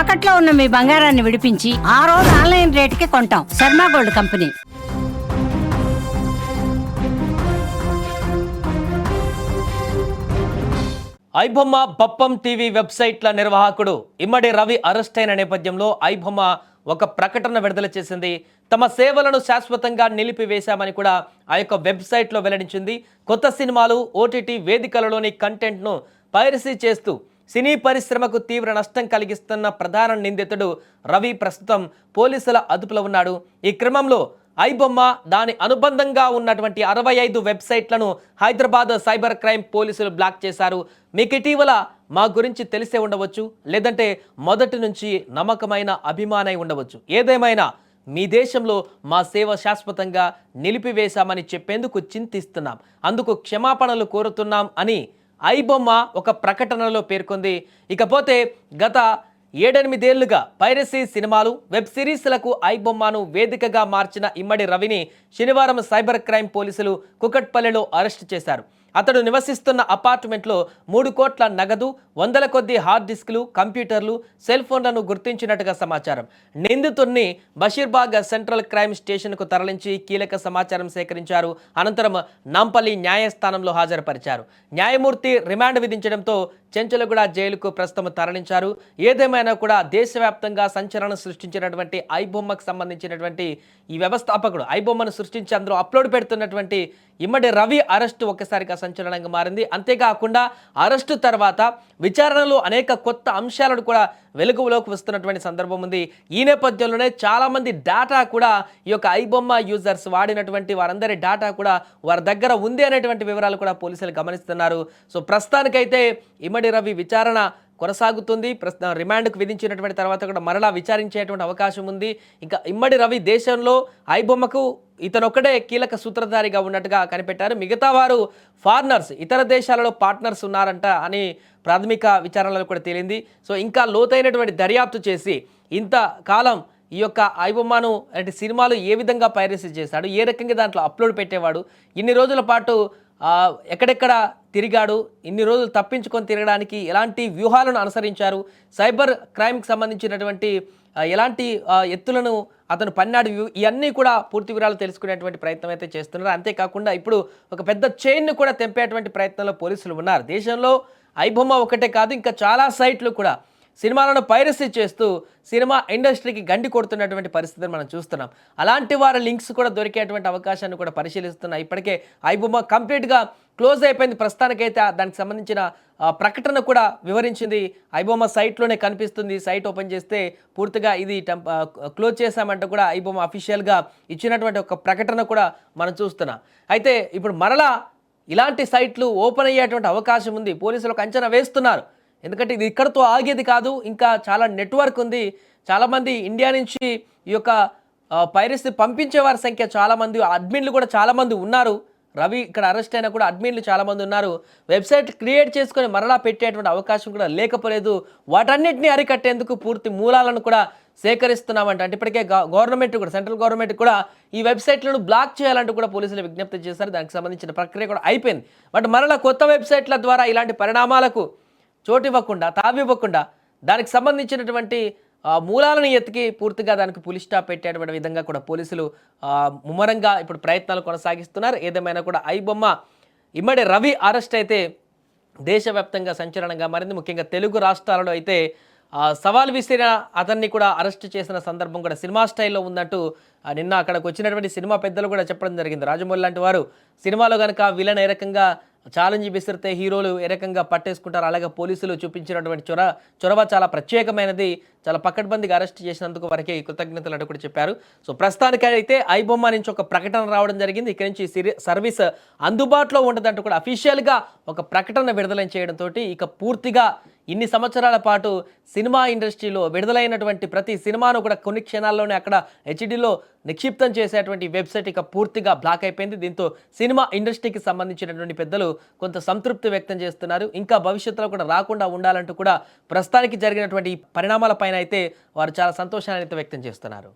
తాకట్లో ఉన్న మీ బంగారాన్ని విడిపించి ఆ రోజు ఆన్లైన్ రేటుకి కొంటాం. Sharma gold company. IBomma Bappam TV వెబ్సైట్ల నిర్వాహకుడు ఇమ్మడి రవి అరెస్ట్ అయిన నేపథ్యంలో ఐబొమ్మ ఒక ప్రకటన విడుదల చేసింది. తమ సేవలను శాశ్వతంగా నిలిపివేశామని కూడా ఆ యొక్క వెబ్సైట్లో వెల్లడించింది. కొత్త సినిమాలు, ఓటీటీ వేదికలలోని కంటెంట్ను పైరసీ చేస్తూ సినీ పరిశ్రమకు తీవ్ర నష్టం కలిగిస్తున్న ప్రధాన నిందితుడు రవి ప్రస్తుతం పోలీసుల అదుపులో ఉన్నాడు. ఈ క్రమంలో ఐబొమ్మ దాని అనుబంధంగా ఉన్నటువంటి 65 వెబ్సైట్లను హైదరాబాద్ సైబర్ క్రైమ్ పోలీసులు బ్లాక్ చేశారు. మీకు ఇటీవల మా గురించి తెలిసే ఉండవచ్చు, లేదంటే మొదటి నుంచి నమ్మకమైన అభిమానై ఉండవచ్చు. ఏదేమైనా మీ దేశంలో మా సేవ శాశ్వతంగా నిలిపివేశామని చెప్పేందుకు చింతిస్తున్నాం, అందుకు క్షమాపణలు కోరుతున్నాం అని ఐబొమ్మ ఒక ప్రకటనలో పేర్కొంది. ఇకపోతే గత 7-8 ఏళ్లుగా పైరసీ సినిమాలు, వెబ్ సిరీస్లకు ఐబొమ్మను వేదికగా మార్చిన ఇమ్మడి రవిని శనివారం సైబర్ క్రైమ్ పోలీసులు కుకట్పల్లిలో అరెస్టు చేశారు. అతడు నివసిస్తున్న అపార్ట్మెంట్లో 3 కోట్ల నగదు, వందల కొద్ది హార్డ్ డిస్కులు, కంప్యూటర్లు, సెల్ ఫోన్లను గుర్తించినట్టుగా సమాచారం. నిందితుడిని బషీర్బాగ్ సెంట్రల్ క్రైమ్ స్టేషన్కు తరలించి కీలక సమాచారం సేకరించారు. అనంతరం నాంపల్లి న్యాయస్థానంలో హాజరుపరిచారు. న్యాయమూర్తి రిమాండ్ విధించడంతో చెంచలగూడ జైలుకు ప్రస్తుతం తరలించారు. ఏదేమైనా కూడా దేశవ్యాప్తంగా సంచలనం సృష్టించినటువంటి ఐబొమ్మకు సంబంధించినటువంటి ఈ వ్యవస్థాపకుడు ఐబొమ్మను సృష్టించి అందులో అప్లోడ్ పెడుతున్నటువంటి ఇమ్మడి రవి అరెస్టు ఒక్కసారిగా సంచలనంగా మారింది. అంతేకాకుండా అరెస్టు తర్వాత విచారణలో అనేక కొత్త అంశాలను కూడా వెలుగులోకి వస్తున్నటువంటి సందర్భం ఉంది. ఈ నేపథ్యంలోనే చాలామంది డేటా కూడా ఈ యొక్క ఐబొమ్మ యూజర్స్ వాడినటువంటి వారందరి డేటా కూడా వారి దగ్గర ఉంది అనేటువంటి వివరాలు కూడా పోలీసులు గమనిస్తున్నారు. సో ప్రస్తుతానికైతే ఇమ్మడి రవి విచారణ కొనసాగుతుంది. రిమాండ్కు విధించినటువంటి తర్వాత కూడా మరలా విచారించేటువంటి అవకాశం ఉంది. ఇంకా ఇమ్మడి రవి దేశంలో ఐబొమ్మకు ఇతనొక్కడే కీలక సూత్రధారిగా ఉన్నట్టుగా కనిపెట్టారు. మిగతా వారు ఫారినర్స్, ఇతర దేశాలలో పార్ట్నర్స్ ఉన్నారంట అని ప్రాథమిక విచారణలో కూడా తేలింది. సో ఇంకా లోతైనటువంటి దర్యాప్తు చేసి ఇంతకాలం ఈ యొక్క ఐబొమ్మను అంటే సినిమాలు ఏ విధంగా పైరసీ చేశాడు, ఏ రకంగా దాంట్లో అప్లోడ్ పెట్టేవాడు, ఇన్ని రోజుల పాటు ఎక్కడెక్కడ తిరిగాడు, ఇన్ని రోజులు తప్పించుకొని తిరగడానికి ఎలాంటి వ్యూహాలను అనుసరించారు, సైబర్ క్రైమ్కి సంబంధించినటువంటి ఎలాంటి ఎత్తులను అతను పన్నాడు, ఇవన్నీ కూడా పూర్తి వివరాలు తెలుసుకునేటువంటి ప్రయత్నం అయితే చేస్తున్నారు. అంతేకాకుండా ఇప్పుడు ఒక పెద్ద చైన్ను కూడా తెంపేటువంటి ప్రయత్నంలో పోలీసులు ఉన్నారు. దేశంలో ఐబొమ్మ ఒకటే కాదు, ఇంకా చాలా సైట్లు కూడా సినిమాలను పైరసీ చేస్తూ సినిమా ఇండస్ట్రీకి గండి కొడుతున్నటువంటి పరిస్థితిని మనం చూస్తున్నాం. అలాంటి వారి లింక్స్ కూడా దొరికేటువంటి అవకాశాన్ని కూడా పరిశీలిస్తున్నాం. ఇప్పటికే ఐబొమ్మ కంప్లీట్గా క్లోజ్ అయిపోయింది. ప్రస్తుతానికైతే దానికి సంబంధించిన ప్రకటన కూడా వివరించింది. ఐబొమ్మ సైట్లోనే కనిపిస్తుంది. సైట్ ఓపెన్ చేస్తే పూర్తిగా ఇది క్లోజ్ చేశామంటూ కూడా ఐబొమ్మ అఫీషియల్గా ఇచ్చినటువంటి ఒక ప్రకటన కూడా మనం చూస్తున్నాం. అయితే ఇప్పుడు మరలా ఇలాంటి సైట్లు ఓపెన్ అయ్యేటువంటి అవకాశం ఉంది. పోలీసులు ఒక అంచనా వేస్తున్నారు. ఎందుకంటే ఇది ఇక్కడతో ఆగేది కాదు, ఇంకా చాలా నెట్వర్క్ ఉంది. చాలామంది ఇండియా నుంచి ఈ యొక్క పైరసీ పంపించే వారి సంఖ్య చాలామంది, అడ్మిన్లు కూడా చాలామంది ఉన్నారు. రవి ఇక్కడ అరెస్ట్ అయినా కూడా అడ్మిన్లు చాలామంది ఉన్నారు. వెబ్సైట్ క్రియేట్ చేసుకొని మరలా పెట్టేటువంటి అవకాశం కూడా లేకపోలేదు. వాటన్నిటిని అరికట్టేందుకు పూర్తి మూలాలను కూడా సేకరిస్తున్నామంట. అంటే ఇప్పటికే గవర్నమెంట్ కూడా, సెంట్రల్ గవర్నమెంట్ కూడా ఈ వెబ్సైట్లను బ్లాక్ చేయాలంటూ కూడా పోలీసులు విజ్ఞప్తి చేశారు. దానికి సంబంధించిన ప్రక్రియ కూడా అయిపోయింది. బట్ మరలా కొత్త వెబ్సైట్ల ద్వారా ఇలాంటి పరిణామాలకు చోటివ్వకుండా, తావివ్వకుండా దానికి సంబంధించినటువంటి మూలాలను ఎత్తికి పూర్తిగా దానికి పులి స్టాప్ పెట్టేటువంటి విధంగా కూడా పోలీసులు ముమ్మరంగా ఇప్పుడు ప్రయత్నాలు కొనసాగిస్తున్నారు. ఏదేమైనా కూడా ఐబొమ్మ ఇమ్మడి రవి అరెస్ట్ అయితే దేశవ్యాప్తంగా సంచలనంగా మారింది. ముఖ్యంగా తెలుగు రాష్ట్రాలలో అయితే సవాల్ విసిరిన అతన్ని కూడా అరెస్ట్ చేసిన సందర్భం కూడా సినిమా స్టైల్లో ఉందంటూ నిన్న అక్కడికి వచ్చినటువంటి సినిమా పెద్దలు కూడా చెప్పడం జరిగింది. రాజమౌళి లాంటి వారు సినిమాలో కనుక విలన్ ఏ రకంగా ఛాలెంజ్ విసిరితే హీరోలు ఏ రకంగా పట్టేసుకుంటారు, అలాగే పోలీసులు చూపించినటువంటి చొరవ చాలా ప్రత్యేకమైనది, చాలా పకడ్బందీగా అరెస్ట్ చేసినందుకు వారికి కృతజ్ఞతలు అంటూ కూడా చెప్పారు. సో ప్రస్తుతానికి అయితే ఐబొమ్మ నుంచి ఒక ప్రకటన రావడం జరిగింది. ఇక్కడి నుంచి సర్వీస్ అందుబాటులో ఉండదంటూ కూడా అఫీషియల్గా ఒక ప్రకటన విడుదల చేయడంతో ఇక పూర్తిగా ఇన్ని సంవత్సరాల పాటు సినిమా ఇండస్ట్రీలో విడుదలైనటువంటి ప్రతి సినిమాను కూడా కొన్ని క్షణాల్లోనే అక్కడ హెచ్డీలో నిక్షిప్తం చేసేటువంటి వెబ్సైట్ ఇక పూర్తిగా బ్లాక్ అయిపోయింది. దీంతో సినిమా ఇండస్ట్రీకి సంబంధించినటువంటి పెద్దలు కొంత సంతృప్తి వ్యక్తం చేస్తున్నారు. ఇంకా భవిష్యత్తులో కూడా రాకుండా ఉండాలంటూ కూడా ప్రస్తుతానికి జరిగినటువంటి పరిణామాలపైన అయితే వారు చాలా సంతోషాన్ని అయితే వ్యక్తం చేస్తున్నారు.